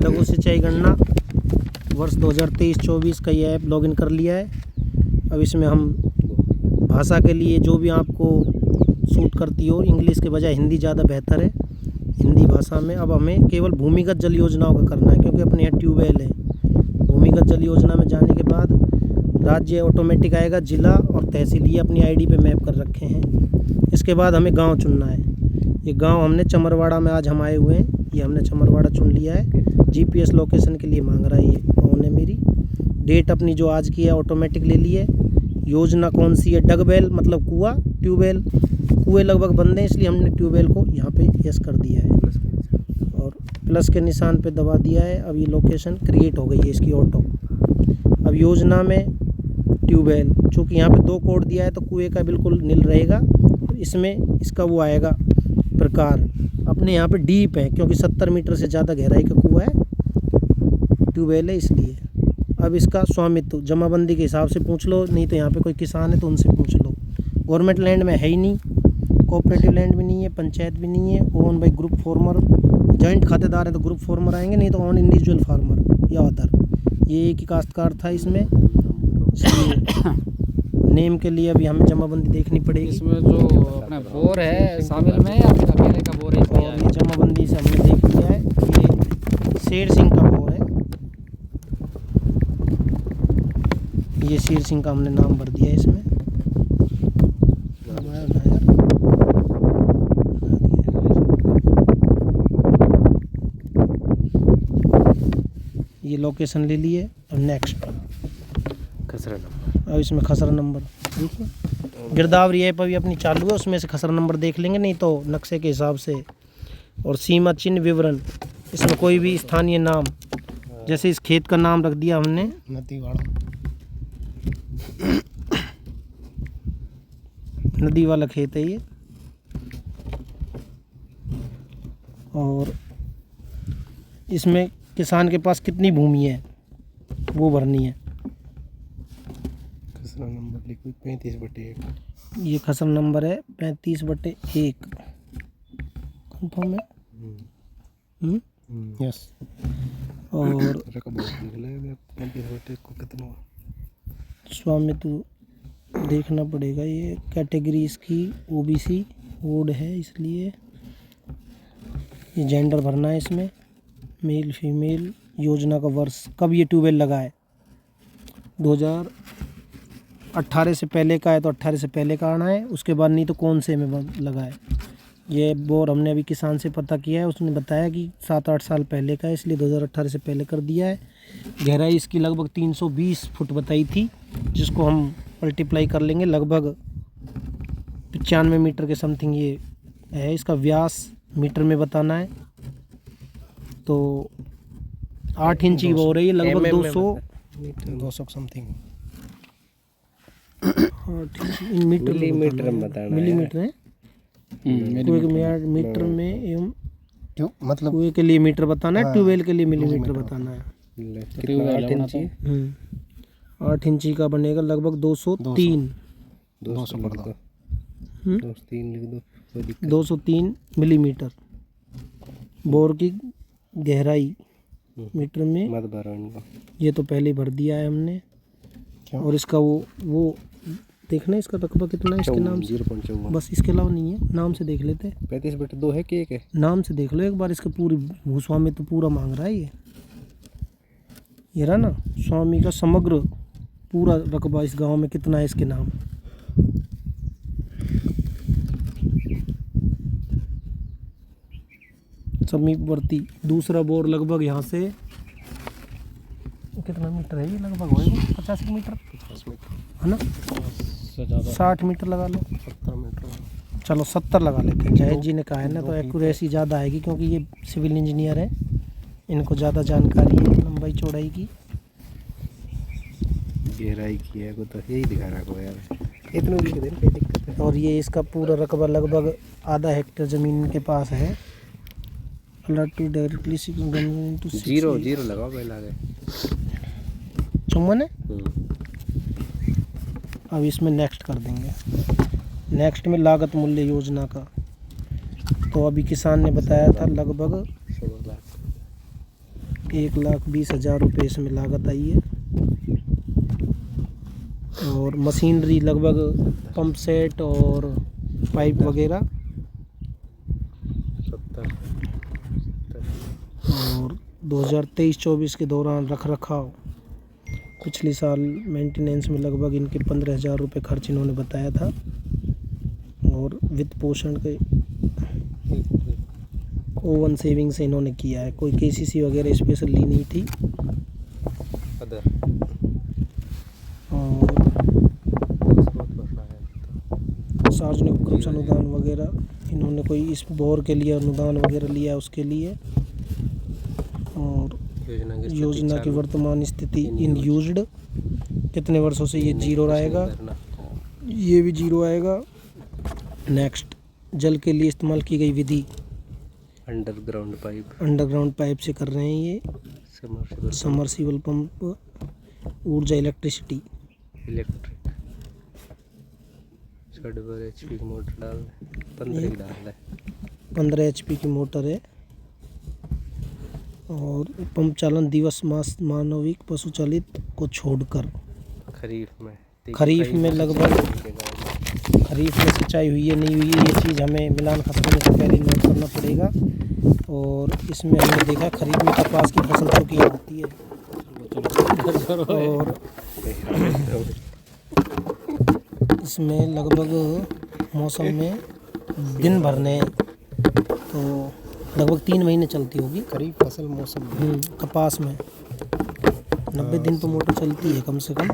लघु सिंचाई गणना वर्ष 2023-24 का ये ऐप लॉगिन कर लिया है। अब इसमें हम भाषा के लिए जो भी आपको सूट करती हो, इंग्लिश के बजाय हिंदी ज़्यादा बेहतर है, हिंदी भाषा में। अब हमें केवल भूमिगत जल योजनाओं का करना है, क्योंकि अपने यहाँ ट्यूबवेल है। भूमिगत जल योजना में जाने के बाद राज्य ऑटोमेटिक आएगा, जिला और तहसील ये अपनी आईडी पे मैप कर रखे हैं। इसके बाद हमें गांव चुनना है। ये गांव हमने चमरवाड़ा में आज हम आए हुए हैं, ये हमने चमरवाड़ा चुन लिया है। जीपीएस लोकेशन के लिए मांग रहा है ये फोन है मेरी। डेट अपनी जो आज की है ऑटोमेटिक ले ली है। योजना कौन सी है? डगवेल मतलब कुआं, ट्यूबवेल। कुएँ लगभग बंद हैं, इसलिए हमने ट्यूबवेल को यहाँ पे यस कर दिया है और प्लस के निशान पे दबा दिया है। अब ये लोकेशन क्रिएट हो गई है इसकी ऑटो। अब योजना में ट्यूबवेल, चूँकि यहाँ पे 2 कोड दिया है तो कुएँ का बिल्कुल नील रहेगा। इसमें इसका वो आएगा प्रकार। अपने यहाँ पे डीप है, क्योंकि 70 मीटर से ज़्यादा गहराई का कुआँ है, ट्यूबवेल है इसलिए। अब इसका स्वामित्व जमाबंदी के हिसाब से पूछ लो, नहीं तो यहाँ पे कोई किसान है तो उनसे पूछ लो। गवर्नमेंट लैंड में है ही नहीं, कोऑपरेटिव लैंड भी नहीं है, पंचायत भी नहीं है। Own by group farmer, joint खातेदार है तो ग्रुप फार्मर आएंगे, नहीं तो ऑन इंडिविजुअल फार्मर या अदर। ये एक ही काश्तकार था इसमें, इसलिए नेम के लिए अभी हमें जमाबंदी देखनी पड़ेगी। इसमें जो अपना बोर है शामिल में या फिर अकेले का बोर है? और ये जमाबंदी से हमने देख लिया है, ये शेर सिंह का बोर है। ये शेर सिंह का हमने नाम भर दिया है इसमें। ये लोकेशन ले लिए और नेक्स्ट खसरा नंबर। अब इसमें खसरा नंबर देखिए, गिरदावरी ऐप अभी अपनी चालू है, उसमें से खसरा नंबर देख लेंगे, नहीं तो नक्शे के हिसाब से। और सीमा चिन्ह विवरण, इसमें कोई भी स्थानीय नाम, जैसे इस खेत का नाम रख दिया हमने नदी वाला खेत है ये। और इसमें किसान के पास कितनी भूमि है वो भरनी है। खसरा नंबर लिखो 35/1। ये खसरा नंबर है 35/1। कंफर्म है? यस। और रकबा निकलेगा 35/1 को कितना? स्वामित्व देखना पड़ेगा। ये कैटेगरी इसकी ओबीसी वोड है, इसलिए ये जेंडर भरना है इसमें, मेल फीमेल। योजना का वर्ष, कब ये ट्यूबवेल लगा है, 2018 से पहले का है तो 18 से पहले का आना है, उसके बाद नहीं तो कौन से में लगा है। ये बोर हमने अभी किसान से पता किया है, उसने बताया कि 7-8 साल पहले का है, इसलिए 2018 से पहले कर दिया है। गहराई इसकी लगभग 320 फुट बताई थी, जिसको हम मल्टीप्लाई कर लेंगे, लगभग 95 मीटर के समथिंग ये है। इसका व्यास मीटर में बताना है, तो 8 इंच की हो रही है, लगभग 200 समथिंग। मिलीमीटर में बताना, मिलीमीटर है। मीटर में एवं मतलब कुएं के लिए मीटर बताना है, ट्यूबवेल के लिए मिलीमीटर बताना है। 8 इंची का बनेगा लगभग 203 203 मिलीमीटर। बोर की गहराई मीटर में, ये तो पहले भर दिया है हमने। और इसका वो देखना है, इसका रकबा कितना है इसके नाम से, 0.54। बस इसके अलावा नहीं है, नाम से देख लेते। 35/2 है कि एक है? नाम से देख लो एक बार, इसका पूरी भूस्वामी तो पूरा मांग रहा है ये रहा ना, स्वामी का समग्र पूरा रकबा इस गांव में कितना है इसके नाम। समीपवर्ती दूसरा बोर लगभग यहाँ से कितना मीटर है ये, लगभग होगा 50 मीटर है ना, 60 मीटर लगा लो, 70 मीटर। चलो 70 लगा लेते हैं। जयेश जी ने कहा है ना, तो एक्यूरेसी ज़्यादा आएगी, क्योंकि ये सिविल इंजीनियर है, इनको ज़्यादा जानकारी है लंबाई चौड़ाई की। गहराई की है तो यही दिखा रहा हो यार, इतना लिख दे, कोई दिक्कत है। और ये इसका पूरा रकबा लगभग आधा हेक्टेयर ज़मीन इनके पास है। डायरेक्टली 0 लगाओ पहले आगे, चुम्बन है। अब इसमें नेक्स्ट कर देंगे। नेक्स्ट में लागत मूल्य योजना का, तो अभी किसान ने बताया था लगभग 1,20,000 रुपये इसमें लागत आई है। और मशीनरी लगभग पंप सेट और पाइप वगैरह 70 और 2023-24 के दौरान रख रखाव पिछले साल मेंटेनेंस में लगभग इनके 15,000 रुपये खर्च इन्होंने बताया था। और वित्त पोषण के ओवन सेविंग से इन्होंने किया है, कोई केसीसी वगैरह स्पेशल ली नहीं थी। अदर और सार्वजनिक उपक्रम से अनुदान वगैरह इन्होंने कोई इस बोर के लिए अनुदान वगैरह लिया है उसके लिए। और योजना की वर्तमान स्थिति इन यूज्ड, कितने वर्षों से ये जीरो रहेगा, ये भी जीरो आएगा। नेक्स्ट, जल के लिए इस्तेमाल की गई विधि अंडरग्राउंड पाइप से कर रहे हैं ये। समर्सिबल पंप, ऊर्जा इलेक्ट्रिक 15 HP की मोटर डाल 15 HP की मोटर है। और पंप चालन दिवस मास मानविक पशु चालित को छोड़कर खरीफ में लगभग खरीफ में सिंचाई हुई है नहीं हुई है, ये चीज़ हमें मिलान खसकने से पहले नोट करना पड़ेगा। और इसमें हमने देखा खरीफ में कपास की फसल चूँकि होती है। और इसमें लगभग मौसम में दिन भरने तो लगभग 3 महीने चलती होगी खरीफ फसल मौसम में। कपास में 90 दिन तो मोटर चलती है, कम से कम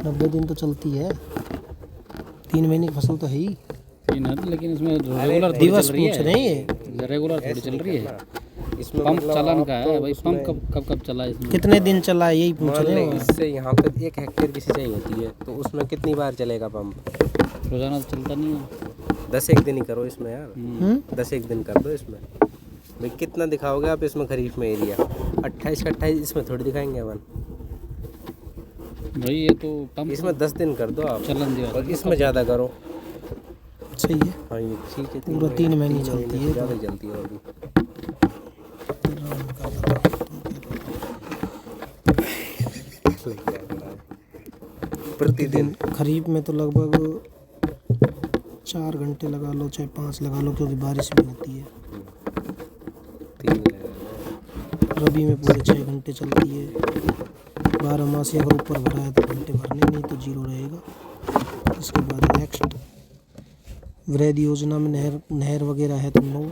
90 दिन तो चलती है। 3 महीने की फसल तो है ही। लेकिन इसमें रेगुलर दिवस पूछ रहे हैं, रेगुलर थोड़ी चल रही है। इसमें पंप चलन का है भाई, पंप कब चला है इसमें, कितने दिन चला है यही पूछ रहे हैं। इससे यहाँ पे 1 हेक्टेयर की सिंचाई होती है तो उसमें कितनी बार चलेगा पंप? रोजाना तो चलता नहीं है। 10 दिन ही करो इसमें यार, 10 दिन कर दो इसमें। भाई कितना दिखाओगे आप इसमें खरीफ में एरिया? 28 का 28 इसमें थोड़ी दिखाएंगे अपन भाई। ये तो पंप इसमें 10 दिन कर दो आप चलन दिया, और इसमें ज़्यादा करो। सही है। हाँ ये ठीक है, पूरा 3 महीने चलती है। ज़्यादा चलती है और भी। प्रतिदिन खरीफ में तो लगभग 4 घंटे लगा लो चाहे 5 लगा लो, क्योंकि बारिश भी होती है। रबी में पूरे 6 घंटे चलती है। 12 मासी अगर ऊपर भरा है तो घंटे भरने, नहीं तो जीरो रहेगा। इसके बाद नेक्स्ट, वृहद योजना में नहर वगैरह है तो नो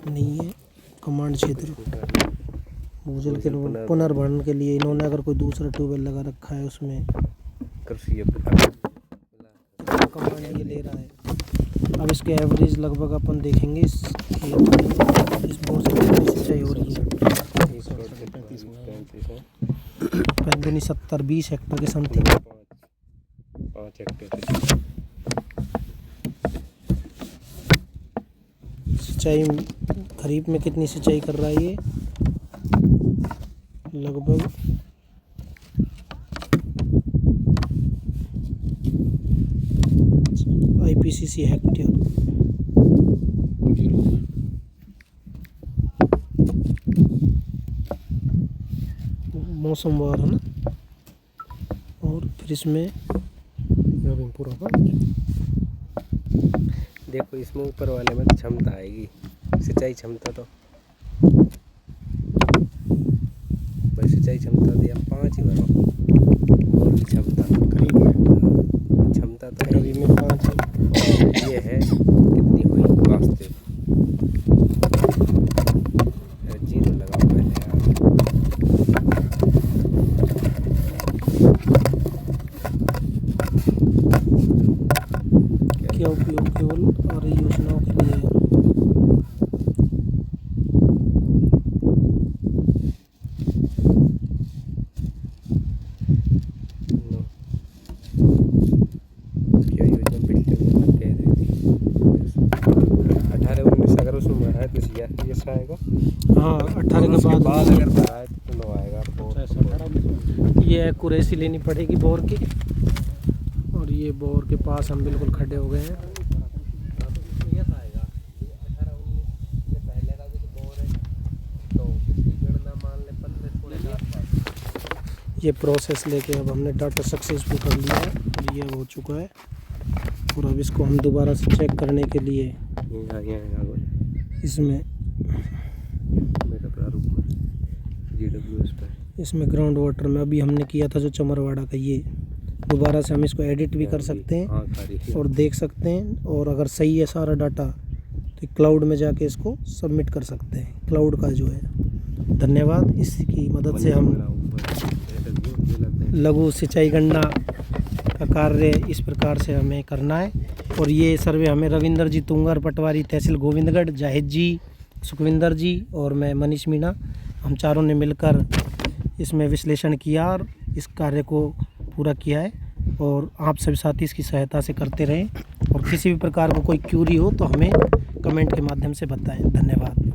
नहीं है। कमांड क्षेत्र भूजल के पुनर्भरण के लिए इन्होंने अगर कोई दूसरा ट्यूबवेल लगा रखा है उसमें कमांड ये ले रहा है। अब इसके एवरेज लगभग अपन देखेंगे इस बोर से कितनी सिंचाई हो रही है। 20 हेक्टेयर के समथिंग। 5 हेक्टेयर सिंचाई खरीफ में कितनी सिंचाई कर रहा है ये? लगभग IPCC हेक्टेयर। मौसम वार है ना। और फिर इसमें पूरा देखो इसमें ऊपर वाले में क्षमता आएगी, सिंचाई क्षमता तो भाई सिंचाई क्षमता दिया 5 ही भरो। और भी क्षमता तो रबी में 5 है। ये है कितनी हुई वास्तविक? 0 लगाओ पहले यार। क्या उपयोग केवल और योजनाओं के लिए है। क्या योजना बिल्डिंग में कह रही थी 18-19 अगर उसमें भरा है तो ये आएगा। हाँ 18 के बाद अगर भरा है तो नो आएगा आपको। ये एक्यूरेसी लेनी पड़ेगी बोर की। और ये बोर के पास हम बिल्कुल खड़े हो गए हैं। आएगा 18-19 से पहले का जो बोर है तो ये प्रोसेस लेके अब हमने डाटा सक्सेसफुल कर लिया है और ये हो चुका है। और अब इसको हम दोबारा से चेक करने के लिए इसमें इसमें ग्राउंड वाटर में अभी हमने किया था जो चमरवाड़ा का, ये दोबारा से हम इसको एडिट भी कर सकते हैं और देख सकते हैं। और अगर सही है सारा डाटा तो क्लाउड में जाके इसको सबमिट कर सकते हैं, क्लाउड का जो है। धन्यवाद। इसी की मदद से हम लघु सिंचाई गणना का कार्य इस प्रकार से हमें करना है। और ये सर्वे हमें रविंदर जी तुंगर, पटवारी, तहसील गोविंदगढ़, जाहिद जी, सुखविंदर जी और मैं मनीष मीणा, हम चारों ने मिलकर इसमें विश्लेषण किया और इस कार्य को पूरा किया है। और आप सभी साथी इसकी सहायता से करते रहें और किसी भी प्रकार को कोई क्यूरी हो तो हमें कमेंट के माध्यम से बताएं। धन्यवाद।